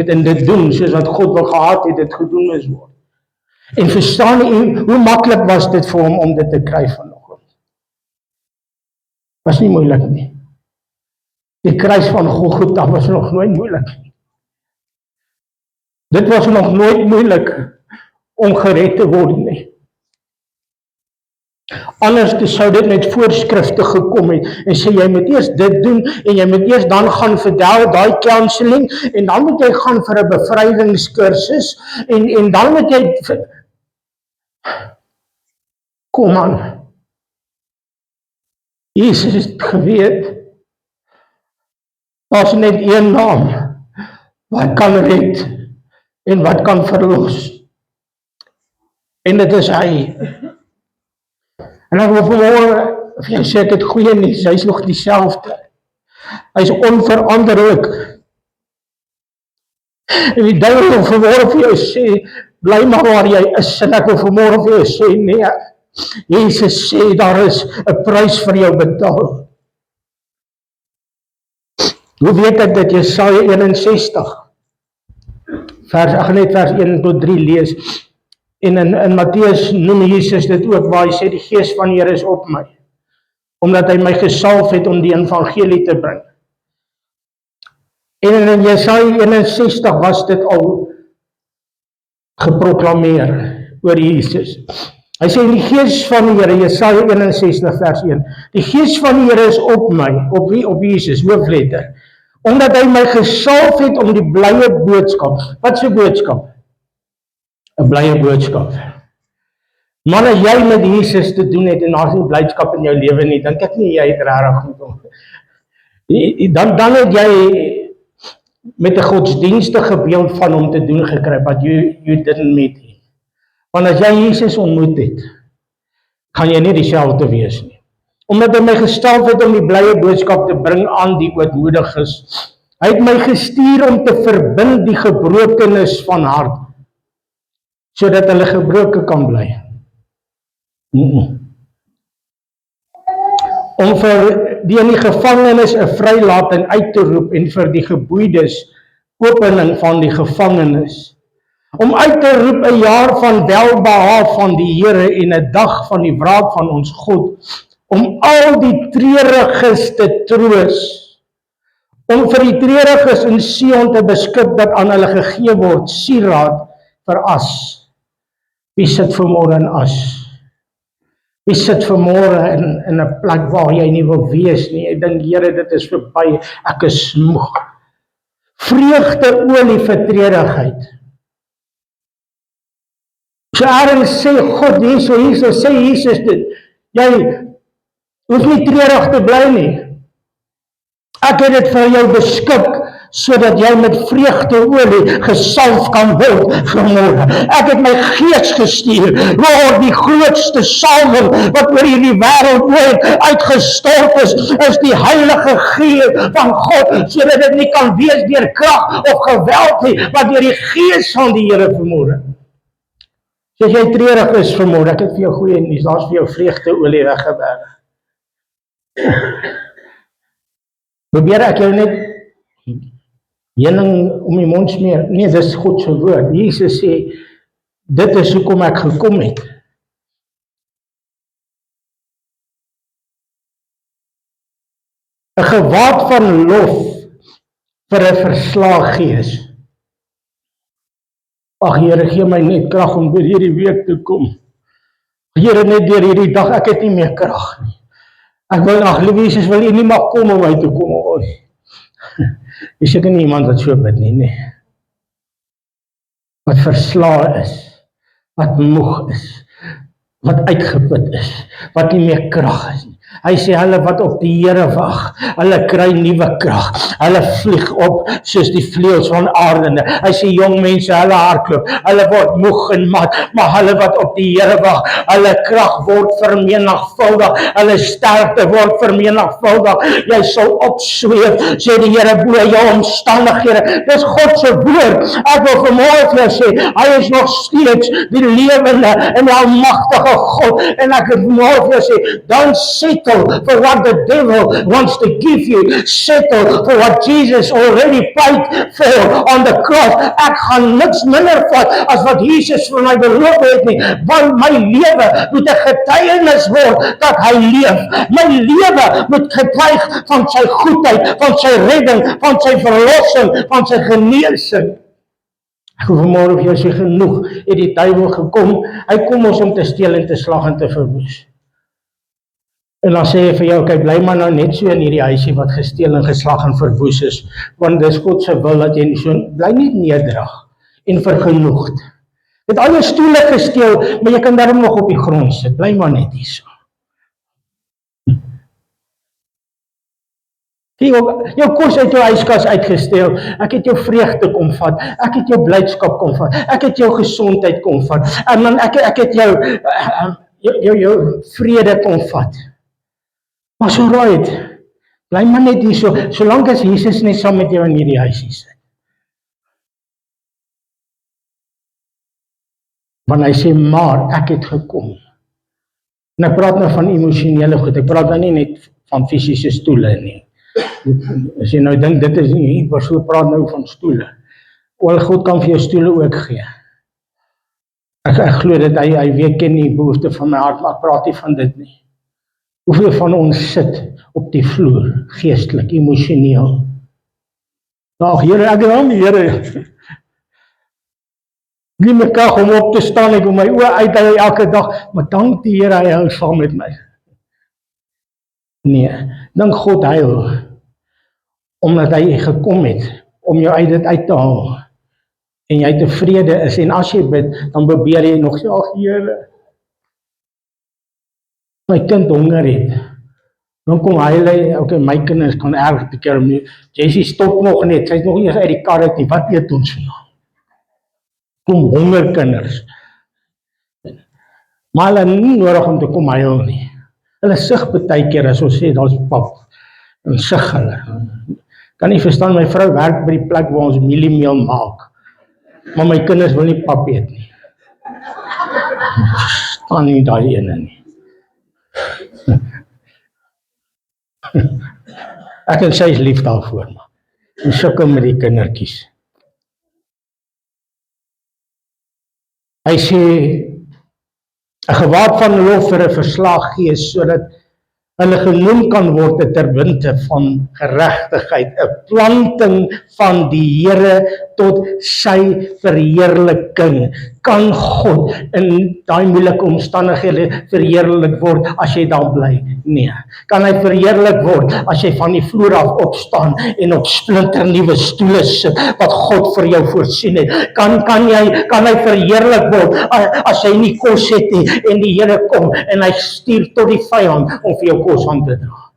en dit doen, soos wat God wil gehad het, dit gedoen is word. En verstaan u, hoe maklik was dit vir hom om dit te kry vanoggend? Was nie moeilik nie. Die kruis van Golgotha was nog nooit moeilik nie. Dit was nog nooit moeilik om gered te word nie. Anders sou dit met voorskrifte gekom het en sê jy moet eers dit doen en jy moet eers dan gaan vir daai counseling en dan moet jy gaan vir 'n bevrydingskursus en dan moet jy Kom aan. Jesus het geweet, daar's net een naam wat kan red en wat kan verlos. En dit is hy. En ek wil vanmôre vir jou sê, ek het goeie nuus, hy is nog dieselfde. Hy is onveranderlik. En die duiwel wil vanmôre vir jou sê, bly maar waar jy is, en ek wil vanmôre vir jou sê, nee, Jesus sê, daar is 'n prys vir jou betaal. Hoe weet ek dat Jesaja 61, ek gaan net vers 1 tot 3 lees, en in Matteus noem Jesus dit ook, waar hy sê, die Gees van die Here is op my, omdat hy my gesalf het om die evangelie te bring. En in Jesaja 61 was dit al geproklameer oor Jesus. Hy sê, die Gees van die Here, Jesaja 61 vers 1, die Gees van die Here is op my, op wie? Op Jesus, hoofletter, omdat hy my gesalf het om die blye boodskap. Wat is 'n boodskap? 'n blye boodskap. Maar as jy met Jesus te doen het en daar is nie blydskap in jou lewe nie, dink ek nie jy het regtig goed om. Dan het jy met 'n godsdienstige beeld van hom te doen gekry, but you didn't meet him. Want as jy Jesus ontmoet het, kan jy nie dieselfde wees nie. Omdat hy my gestel het om die blye boodskap te bring aan die ootmoediges. Hy het my gestuur om te verbind die gebrokenes van hart, sodat hulle gebroken kan bly. Om vir die in die gevangenis 'n vrylating uit te roep en vir die geboeides opening van die gevangenis. Om uit te roep 'n jaar van welbehaag van die Here en 'n dag van die wraak van ons God. Om al die treuriges te troos. Om vir die treuriges in Sion te beskik dat aan hulle gegee word sieraad vir as. Wie sit vanmôre in as? Wie sit vanmôre in 'n plek waar jy nie wil wees nie? Ek dink, Here, dit is verby, ek is moeg. Vreugdeolie vir treurigheid. So ergens sê God, Jesus, sê Jesus dit, jy hoef nie treurig te bly nie. Ek het dit vir jou beskik, sodat jy met vreugdeolie gesalf kan word vanmôre. Ek het my Gees gestuur, Lord, die grootste salwing wat oor hierdie wêreld ooit uitgestort is die Heilige Gees van God, sodat dit nie kan wees deur krag of geweld nie, maar deur die Gees van die Here vanmôre. So as jy treurig is vanmôre, ek het vir jou goeie nuus, daar's vir jou vreugdeolie weggewerk. Probeer ek jou net heuning om die mond smeer? Nee, dis God se woord. Jesus sê, dit is hoekom ek gekom het. Een gewaad van lof vir 'n verslae gees. Ag Here, gee my net krag om deur hierdie week te kom. Here, net deur hierdie dag, ek het nie meer krag nie. Ek wil, liewe Jesus, wil U nie mag kom om my te kom. Is seker nie iemand wat so bid nie. Wat verslae is, wat moeg is, wat uitgeput is, wat nie meer krag is nie. Hy sê, hulle wat op die Here wag, hulle kry nuwe krag. Hulle vlieg op soos die vleuels van aarde. Hy sê, jong mense, hulle hardloop, hulle word moeg en mat, maar hulle wat op die Here wag, hulle krag word vermenigvuldig, hulle sterkte word vermenigvuldig. Jy sal opsweef, sê die Here, bo jou omstandighede. Dis God se woord. Ek wil vanmôre vir jou sê, hy is nog steeds die lewende en die almagtige God. En ek wil vanmôre vir jou sê, don't settle for what the devil wants to give you. Settle for what Jesus already paid for on the cross. Ek gaan niks minder vat as wat Jesus vir my beloof het nie, want my lewe moet 'n getuienis word dat hy leef. My lewe moet getuig van sy goedheid, van sy redding, van sy verlossing, van sy genesing. Ek wil vanmôre vir jou sê, genoeg het die duiwel gekom. Hy kom ons om te steel en te slag en te verwoes. En dan sê hy vir jou, kyk, bly maar nou net so in hierdie huisie wat gesteel en geslag en verwoes is, want dis God se wil dat jy so, bly net nederig en vergenoegd. Het al jou stoele gesteel, maar jy kan daarom nog op die grond sit. Bly maar net hier so. Jou kos uit jou yskas uitgesteel, ek het jou vreugde kom vat, ek het jou blydskap kom vat, ek het jou gesondheid kom vat, en dan ek het jou vrede kom vat. Maar so right, bly maar net hier so, solank as Jesus net saam met jou in hierdie huisie sit. Want hy sê, maar ek het gekom. En ek praat nou van emosionele goed, ek praat nou nie net van fisiese stoele nie. As jy nou dink, dit is nie, maar so praat nou van stoele. Wel, God kan vir jou stoele ook gee. Ek glo dit, hy weet ken die behoefte van my hart, maar ek praat nie van dit nie. Hoeveel van ons sit op die vloer, geestelik, emosioneel? Nou, Here, ek dank die Here. Nie mekaar om op te staan, ek wil my oë uithou elke dag, maar dank die Here, hy hou saam met my. Nee, dank God huil, omdat hy gekom het, om jou uit dit uit te haal, en jy tevrede is, en as jy bid, dan probeer jy nog, Here, my kind honger het, dan kom hy, okay, my kinders kan erg te keer, Jessie stop nog net, sy is nog nie eens uit die kar uit nie, wat eet ons vandag? Kom honger kinders, maar hulle nie nodig om te kom huil nie, hulle sig baie keer, as ons sê, daar is pap, en sig hulle, kan nie verstaan, my vrou werk by die plek waar ons mieliemeel maak, maar my kinders wil nie pap eet nie, staan nie daai ene nie, ek en sy is lief daarvoor, en sukkel met die kindertjies. Hy sê, 'n gewaad van lof vir 'n verslag gee, sodat hulle genoem kan word 'n terwinte van geregtigheid, 'n planting van die Here tot sy verheerliking. Kan God in daai moeilike omstandighede verheerlik word as jy daar bly? Nee. Kan hy verheerlik word as jy van die vloer af opstaan en op splinternuwe stoele sit wat God vir jou voorsien het? Kan hy verheerlik word as jy nie kos het nie en die Here kom en hy stuur tot die vyand om vir jou kos aan te dra?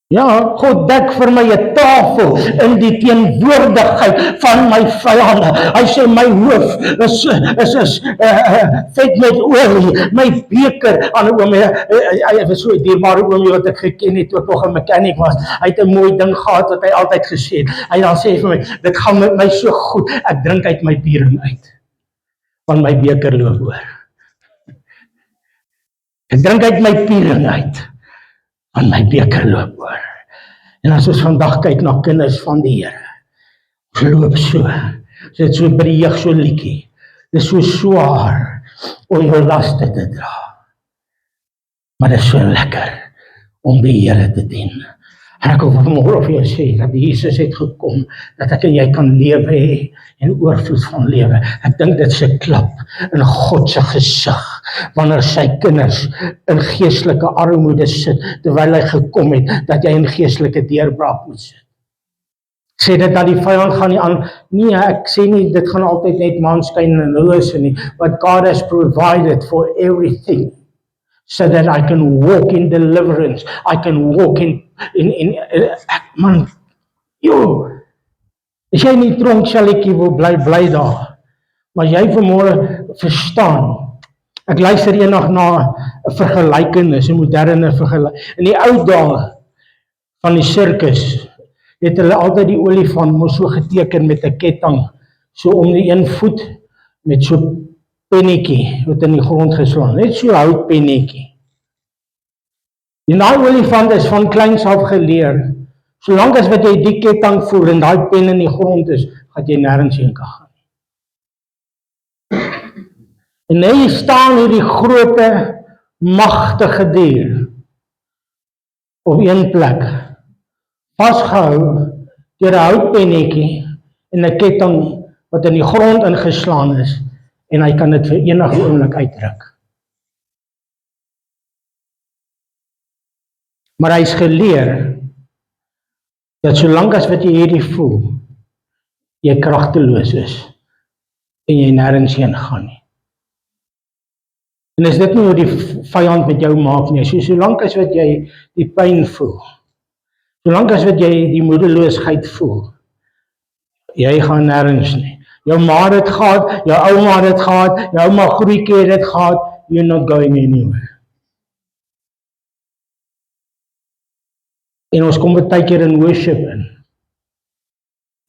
Ja, God dek vir my 'n tafel in die teenwoordigheid van my vyande. Hy sê my hoof is vet met olie, my beker, aan 'n oomie, hy was so 'n dierbare oomie wat ek geken het toe ek nog 'n mechanic was. Hy het 'n mooi ding gehad wat hy altyd gesê het. Hy dan sê vir my, dit gaan met my so goed, ek drink uit my biering uit, want my beker loop oor. Ek drink uit my biering uit, want my beker loop oor. En as ons vandag kyk na kinders van die Here, loop so, dit so by die jeug so liedjie, dit is so swaar om jou laste te dra, maar dit is so lekker om die Here te dien. En ek wil vanmôre vir jou sê, dat Jesus het gekom, dat ek en jy kan lewe hê, en oorvloed van lewe. Ek dink dit is 'n klap in God se gesig, wanneer sy kinders in geestelike armoede sit, terwyl hy gekom het, dat jy in geestelike deurbraak moet sit. Sê dit dat die vyand gaan nie aan, nee, ek sê nie, dit gaan altyd net maanskyn en rose nie, but God has provided for everything, so that I can walk in deliverance, I can walk in man, as jy nie tronksjalletjie wil bly daar, maar jy vanmôre verstaan, ek luister eendag na 'n vergelykenis, 'n moderne vergelykenis, in die ou dae van die sirkus, het hulle altyd die olifant mos so geteken met 'n ketting, so om die een voet, met so pennetjie, wat in die grond geslaan, net so houtpennetjie. En daai olifant is van kleins af geleer, solank as wat jy die ketting voer en daai pen in die grond is, gaan jy nêrens heen kan gaan. En hy staan hierdie groote, magtige dier op een plek, vasgehou deur 'n houtpennetjie en 'n ketting wat in die grond ingeslaan is, en hy kan dit vir enige oomblik uitdruk. Maar hy is geleer, dat solank as wat jy hierdie voel, jy kragteloos is en jy nêrens heen gaan nie. En is dit nie hoe die vyand met jou maak nie, solank as wat jy die pyn voel, solank as wat jy die moedeloosheid voel, jy gaan nêrens nie. Jou ma het dit gehad, jou ouma het dit gehad, jou ouma groeikie het dit gehad, you're not going anywhere. En ons kom baie keer in worship in,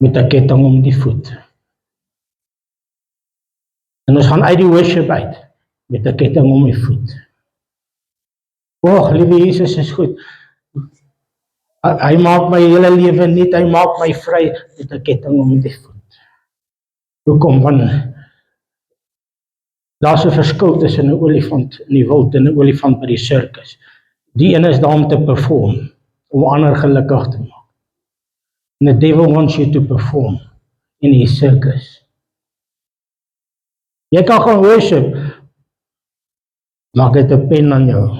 met 'n ketting om die voet. En ons gaan uit die worship uit, met 'n ketting om die voet. Liewe Jesus is goed. Hy maak my hele lewe nuut, hy maak my vry, met 'n ketting om die voet. Hoekom? Want daar's 'n verskil tussen 'n olifant in die wild en 'n olifant by die sirkus. Die een is daar om te perform, om ander gelukkig te maak. And the devil wants you to perform in his circus. Jy kan gaan worship, maak dit 'n pen aan jou.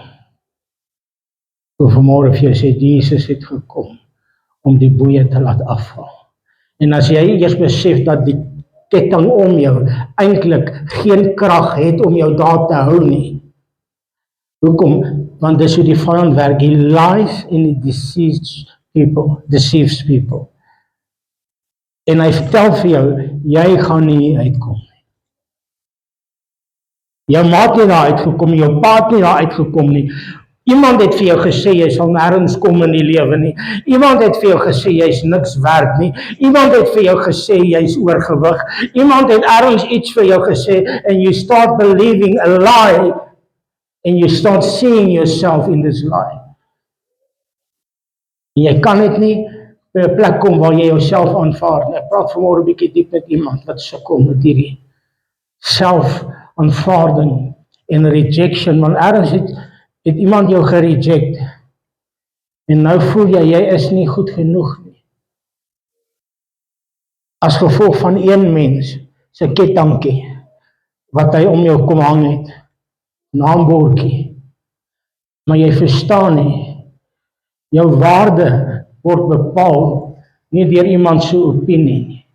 Hoe vanmôre vir jou sê, Jesus het gekom om die boeie te laat afval. En as jy eers besef dat die ketting om jou eintlik geen krag het om jou daar te hou nie. Hoekom? Want dis hoe die vyand werk. He lies and he deceives people. En hy vertel vir jou, jy gaan nie uitkom nie. Jou maat het daar uitgekom, jou pa het nie daar uitgekom nie. Iemand het vir jou gesê, jy sal nêrens kom in die lewe nie. Iemand het vir jou gesê, jy's niks werd nie. Iemand het vir jou gesê, jy's oorgewig. Iemand het ergens iets vir jou gesê, and you start believing a lie, and you start seeing yourself in this lie. En jy kan dit nie by 'n plek kom waar jy jouself aanvaar nie. Ek praat vanmôre 'n bietjie diep met iemand wat sukkel met hierdie self-aanvaarding en rejection, want ergens het iemand jou gereject, en nou voel jy is nie goed genoeg nie. As gevolg van een mens se kettingkie, wat hy om jou kom hang het, naambordjie. Maar jy verstaan nie, jou waarde word bepaal nie deur iemand se opinie nie,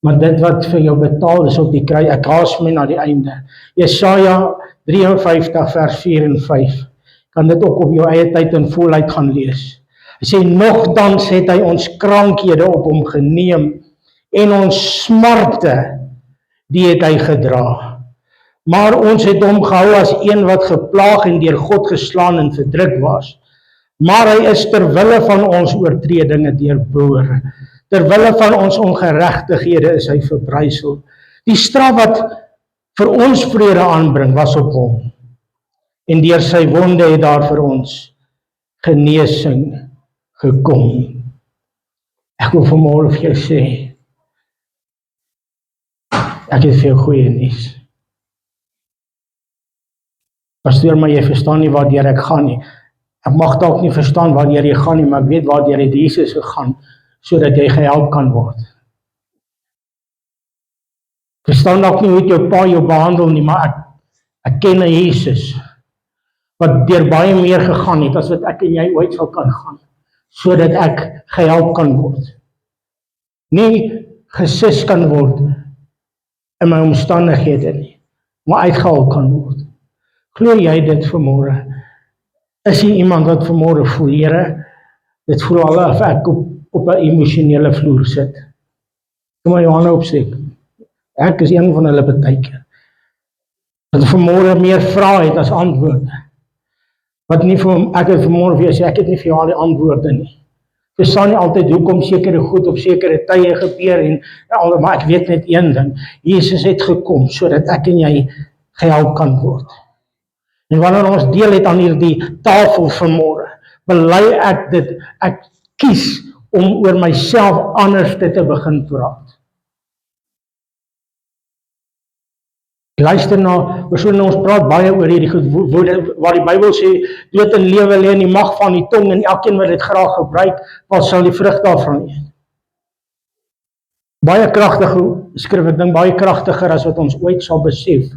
maar dit wat vir jou betaal is op die kruis. Ek haas my na die einde. Jesaja 53 vers 4 en 5. Kan dit ook op jou eie tyd in volheid gaan lees. Hy sê, nogtans het hy ons krankhede op hom geneem en ons smarte, die het hy gedra. Maar ons het hom gehou as een wat geplaag en deur God geslaan en verdruk was. Maar hy is ter wille van ons oortredinge deurbore. Ter wille van ons ongeregtighede is hy verbrysel. Die straf wat vir ons vrede aanbring was op hom. En deur sy wonde het daar vir ons genesing gekom. Ek wil vanmôre vir jou sê, ek het vir jou goeie nuus. Pastoor, maar jy verstaan nie waardeur ek gaan nie. Ek mag dalk nie verstaan waardeur jy gaan nie, maar ek weet waardeur het Jesus gegaan, sodat jy gehelp kan word. Verstaan dalk nie hoe jou pa jou behandel nie, maar ek ken 'n Jesus wat deur baie meer gegaan het as wat ek en jy ooit sal kan gaan, sodat ek gehelp kan word. Nie gesis kan word in my omstandighede nie, maar uitgehaal kan word. Glo jy dit vanmôre? Is hier iemand wat vanmôre voel, Here, dit voel al of ek op 'n emosionele vloer sit. Kom maar jou hande opsteek. Ek is een van hulle partykeer. Dat vanmôre meer vrae het as antwoorde. Wat nie vir ek het vanmôre vir jou sê, ek het nie vir jou al die antwoorde nie. Ek verstaan nie altyd hoekom sekere goed op sekere tye gebeur en maar ek weet net een ding. Jesus het gekom sodat ek en jy gehelp kan word. En wanneer ons deel het aan hierdie tafel vanmôre, bely ek dit, ek kies om oor myself anders te begin praat. Luister na, ons praat baie oor hierdie goed, waar die Bybel sê, dood en lewe lê in die mag van die tong, en elkeen wat dit graag gebruik, wat sal die vrug daarvan eet. Baie kragtige skrif, ek dink baie kragtiger as wat ons ooit sal besef.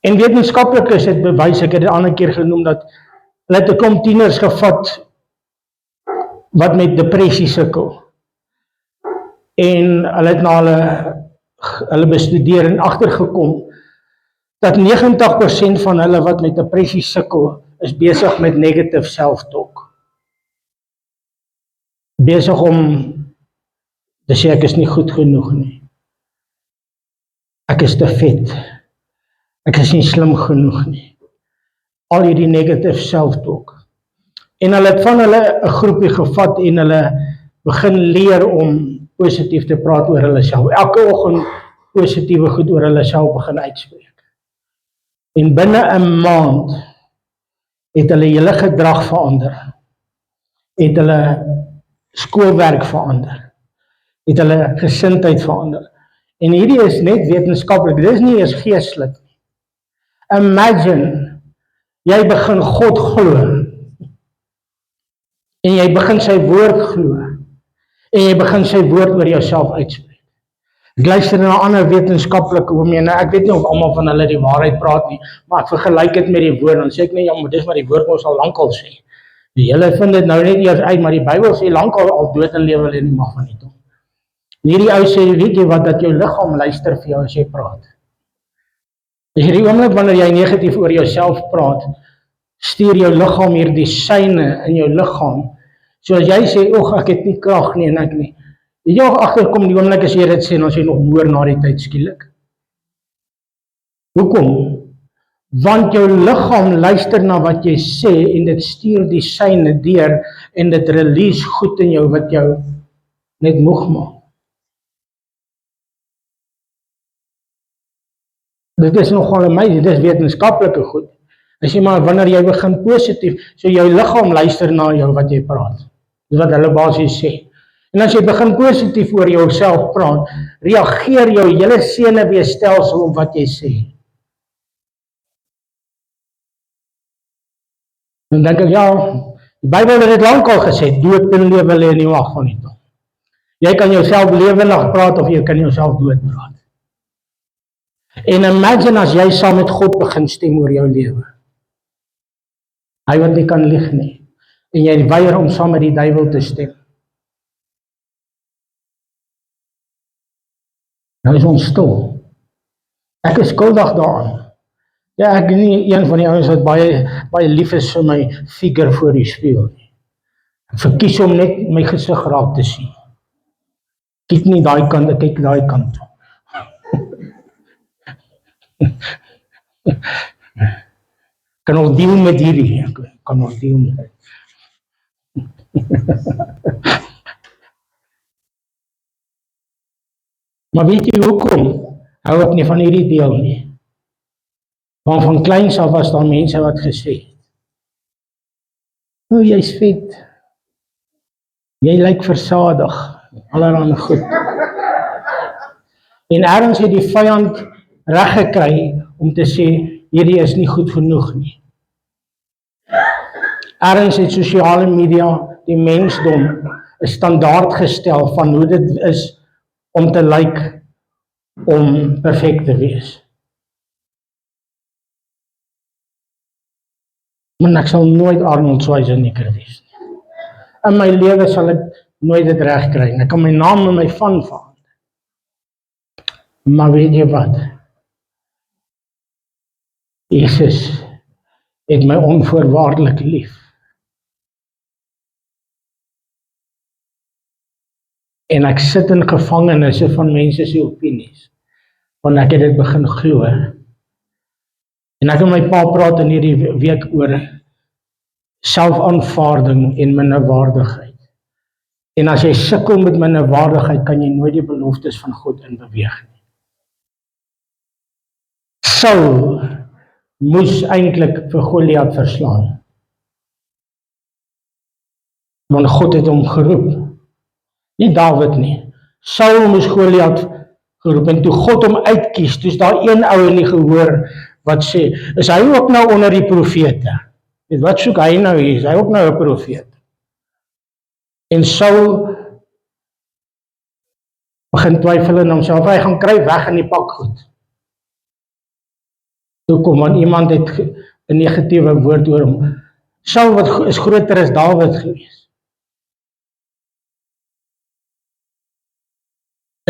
En wetenskaplik is dit bewys, ek het dit 'n ander keer genoem, dat hulle het 'n klomp tieners gevat wat met depressie sukkel. En hulle het na hulle bestudeer en agtergekom dat 90% van hulle wat met depressie sukkel, is besig met negative self-talk. Besig om te sê ek is nie goed genoeg nie. Ek is te vet. Ek is nie slim genoeg nie. Al hierdie negative self-talk. En hulle het van hulle 'n groepie gevat en hulle begin leer om positief te praat oor hulle self. Elke oggend positiewe goed oor hulle self begin uitspreek. En binne 'n maand het hulle hele gedrag verander. Het hulle skoolwerk verander. Het hulle gesindheid verander. En hierdie is net wetenskaplik, dit is nie eers geestelik nie. Imagine, jy begin God glo. En jy begin sy woord glo. En jy begin sy woord oor jouself uitspreek. Ek luister na ander wetenskaplike oomene, ek weet nie of almal van hulle die waarheid praat nie, maar ek vergelyk dit met die woord, dan sê ek nie, ja, maar dis wat die woord ons al lankal sê. Julle vind dit nou net eers uit, maar die Bybel sê lankal al dood en lewe lê in die mag van die tong. Hierdie ou sê, weet jy wat, dat jou liggaam luister vir jou as jy praat. Dis hierdie oomblik wanneer jy negatief oor jouself praat, stuur jou liggaam hierdie seine in jou liggaam. So as jy sê, "Ag, ek het nie krag nie en ek nie." Jy ook agterkom die oomblik as jy dit sê, dan as jy nog hoor na die tyd skielik. Hoekom? Want jou liggaam luister na wat jy sê en dit stuur die seine deur en dit release goed in jou wat jou net moeg maak. Dit is nogal amazing, dit is wetenskaplike goed. As jy maar wanneer jy begin positief, so jou liggaam luister na jou wat jy praat. Dis wat hulle basies sê. En as jy begin positief oor jouself praat, reageer jou hele senuweestelsel op wat jy sê. Dan dink ek, ja, die Bybel het dit lankal gesê, dood en lewe lê in die mag van die tong. Jy kan jouself lewendig praat of jy kan jouself dood praat. En imagine as jy saam met God begin stem oor jou lewe. Hy wat nie kan lieg nie. En jy weier om saam met die duiwel te stem. Nou is ons stil. Ek is skuldig daaraan. Ja, ek is nie een van die ouens wat baie lief is vir my figuur voor die spieël nie. Ek verkies om net my gesig raak te sien. Kyk nie daai kant, ek kyk daai kant toe. Kan ons deal met hierdie? Kan ons deal met dit? Maar weet jy hoekom hou ek nie van hierdie deel nie? Want van kleins af was daar mense wat gesê het, "O, jy's vet. Jy lyk versadig." Allerhande goed. En ergens het die vyand reg gekry om te sê, hierdie is nie goed genoeg nie. Ergens het sosiale media die mensdom 'n standaard gestel van hoe dit is om te lyk om perfek te wees. Maar ek sal nooit Arnold Schwarzenegger wees nie. In my lewe sal ek nooit dit reg kry nie. Ek kan my naam en my van verander. Maar weet jy wat? Jesus het my onvoorwaardelik lief. En ek sit in gevangenisse van mense se opinies, want ek het dit begin glo. En ek en my pa praat in hierdie week oor selfaanvaarding en minderwaardigheid. En as jy sukkel met minderwaardigheid, kan jy nooit die beloftes van God in beweeg nie. Saul moes eintlik vir Goliat verslaan. Want God het hom geroep. Nie Dawid nie. Saul moes Goliat geroep en toe God hom uitkies, toe is daar een ou in die gehoor wat sê, is hy ook nou onder die profete? Wat soek hy nou hier? Is hy ook nou 'n profeet? En Saul begin twyfel in homself, hy gaan kry weg in die pakgoed. Toe kom want iemand het 'n negatiewe woord oor hom. Saul wat is groter as Dawid gewees.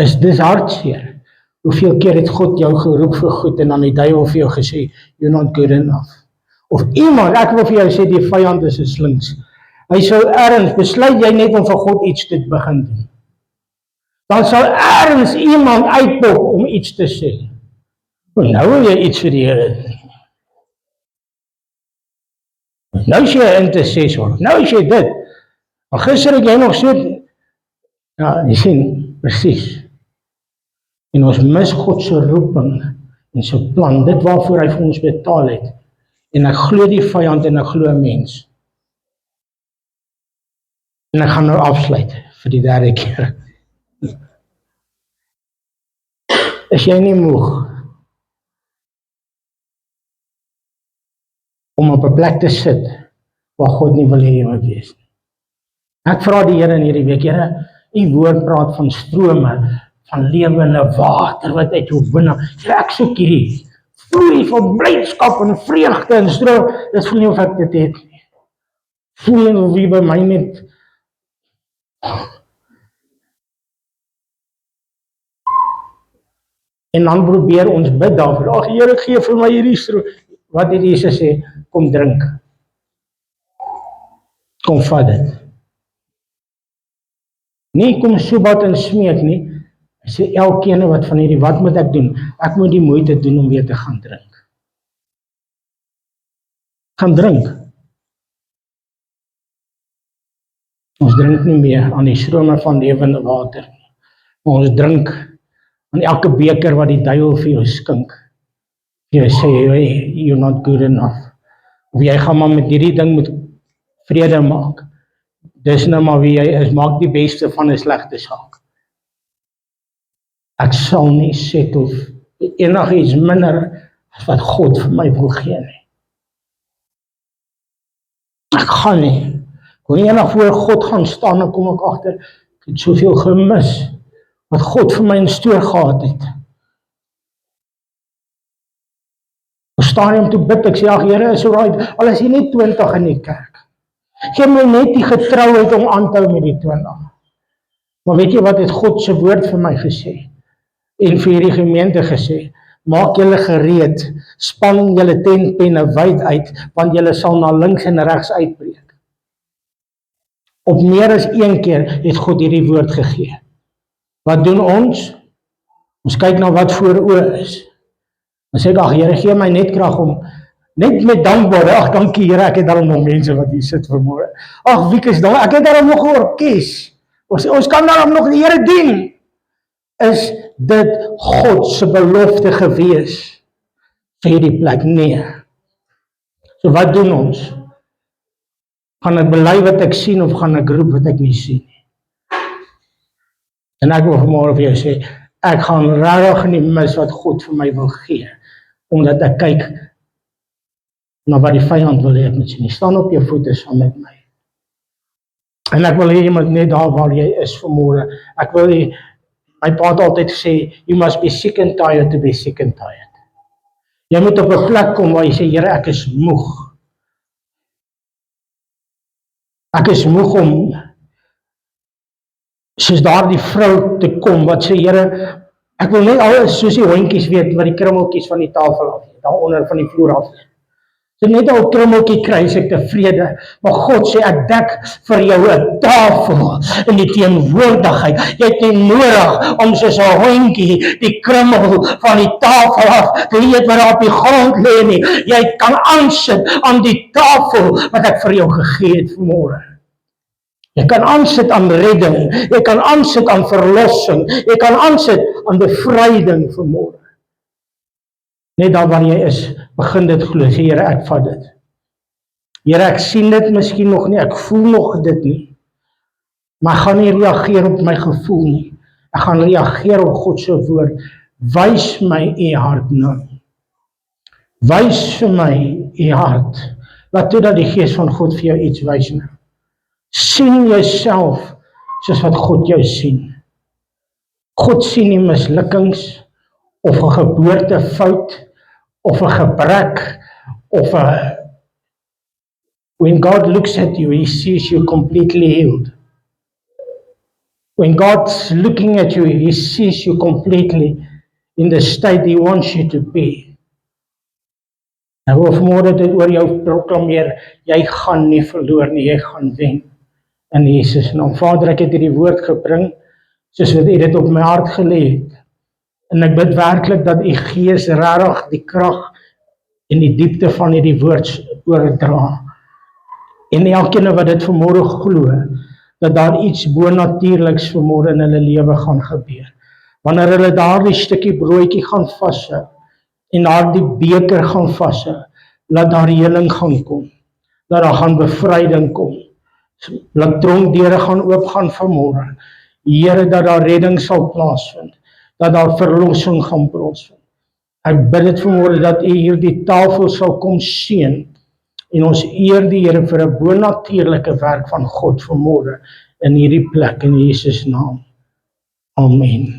is dis hartseer. Hoeveel keer het God jou geroep vir goed en dan die duiwel vir jou gesê, you're not good enough. Of iemand, ek wil vir jou sê, die vyand is 'n slinks. Hy sou ergens, besluit jy net om vir God iets te begin doen. Dan sal ergens iemand uitpop om iets te sê. Nou wil jy iets vir die Here doen. Nou is jy 'n intercessor. Nou is jy dit. Maar gister het jy nog so, ja, jy sien, presies. En ons mis God se roeping en sy plan, dit waarvoor hy vir ons betaal het. En ek glo die vyand en ek glo 'n mens. En ek gaan nou afsluit vir die 3de keer. Is jy nie moeg om op 'n plek te sit waar God nie wil hê jy moet wees nie? Ek vra die Here in hierdie week, Here, u woord praat van strome van lewende water wat uit jou binne. Here, ek soek hierdie vloei van blydskap en vreugde en stroom. Dit voel nie of ek dit het nie. Voel nie of wie by my net en dan probeer ons bid daarvoor. Ag Here, gee vir my hierdie stroom. Wat het Jesus sê? Kom drink. Kom vat dit. Nie kom soebat en smeek nie. Hy sê elkeen wat van hierdie, wat moet ek doen? Ek moet die moeite doen om weer te gaan drink. Gaan drink. Ons drink nie meer aan die strome van lewende water nie. Ons drink aan elke beker wat die duiwel vir jou skink. Jy sê, hey, you're not good enough. Of jy gaan maar met hierdie ding moet vrede maak. Dis nou maar wie jy is, maak die beste van 'n slegte saak. Ek sal nie settle enigiets minder as wat God vir my wil gee nie. Ek gaan nie. Ek wil nie eendag voor God gaan staan en kom ek agter, ek het soveel gemis wat God vir my in stoor gehad het. Op stadium toe bid ek, sê, ag Here, is alright, al is jy net 20 in die kerk. Gee my net die getrouheid om aan te hou met die 20. Maar weet jy wat het God se woord vir my gesê? En vir hierdie gemeente gesê, maak julle gereed, span julle tentpenne wyd uit, want julle sal na links en regs uitbreek. Op meer as een keer het God hierdie woord gegee. Wat doen ons? Ons kyk na wat voor oë is. Dan sê ek, ag Here, gee my net krag om, net met dankbaar, ag dankie Here, ek het daarom nog mense wat hier sit vanmôre. Ag Wiek is daar, ek het daarom nog 'n orkes. Ons kan daarom nog die Here dien. Is dit God se belofte gewees vir hierdie plek? Nee. So wat doen ons? Gaan ek bely wat ek sien of gaan ek roep wat ek nie sien nie? En ek wil vanmôre vir jou sê, ek gaan regtig nie mis wat God vir my wil gee, omdat ek kyk na wat die vyand wil hê ek moet sien. Staan op jou voete saam met my. En ek wil hê jy moet net daar waar jy is vanmôre. Ek wil hê, my pa het altyd gesê, you must be sick and tired to be sick and tired. Jy moet op 'n plek kom waar jy sê, Here, ek is moeg. Ek is moeg om soos daardie vrou te kom wat sê, Here, ek wil net al soos die hondjies weet wat die krummeltjies van die tafel af het, daar onder van die vloer af het. So net al 'n krummeltjie kry, is ek tevrede. Maar God sê, ek dek vir jou 'n tafel in die teenwoordigheid. Jy het nie nodig om soos 'n hondjie die krummel van die tafel af te eet wat daar op die grond lê nie. Jy kan aansit aan die tafel wat ek vir jou gegee het vanmôre. Jy kan aansit aan redding, jy kan aansit aan verlossing, jy kan aansit aan bevryding vanmôre. Net daar waar jy is, begin dit glo, sê Here, ek vat dit. Here, ek sien dit miskien nog nie, ek voel nog dit nie, maar ek gaan nie reageer op my gevoel nie. Ek gaan reageer op God se woord. Wys my u hart nou. Wys vir my u hart. Laat toe dat die Gees van God vir jou iets wys nou. Sien jouself soos wat God jou sien. God sien nie mislukkings of 'n geboortefout of 'n gebrek of 'n when God looks at you, he sees you completely healed. When God's looking at you, He sees you completely in the state He wants you to be. Ek wil vanmôre dit oor jou proklameer, jy gaan nie verloor nie, jy gaan wen. In Jesus naam. Vader, ek het hierdie woord gebring, soos wat U dit op my hart gelê het. En ek bid werklik dat U Gees regtig die krag en die diepte van hierdie woord oordra. En elkeen wat dit vanmôre glo, dat daar iets bonatuurliks vanmôre in hulle lewe gaan gebeur. Wanneer hulle daardie stukkie broodjie gaan vashou, en daardie beker gaan vashou, laat daar heling gaan kom, dat daar gaan bevryding kom, laat dronkdeure gaan oopgaan vanmôre. Here, dat daar redding sal plaasvind, dat daar verlossing gaan plaasvind. Ek bid dit vanmôre dat U hierdie tafel sal kom seën, en ons eer die Here vir 'n bonatuurlike werk van God vanmôre in hierdie plek in Jesus naam. Amen.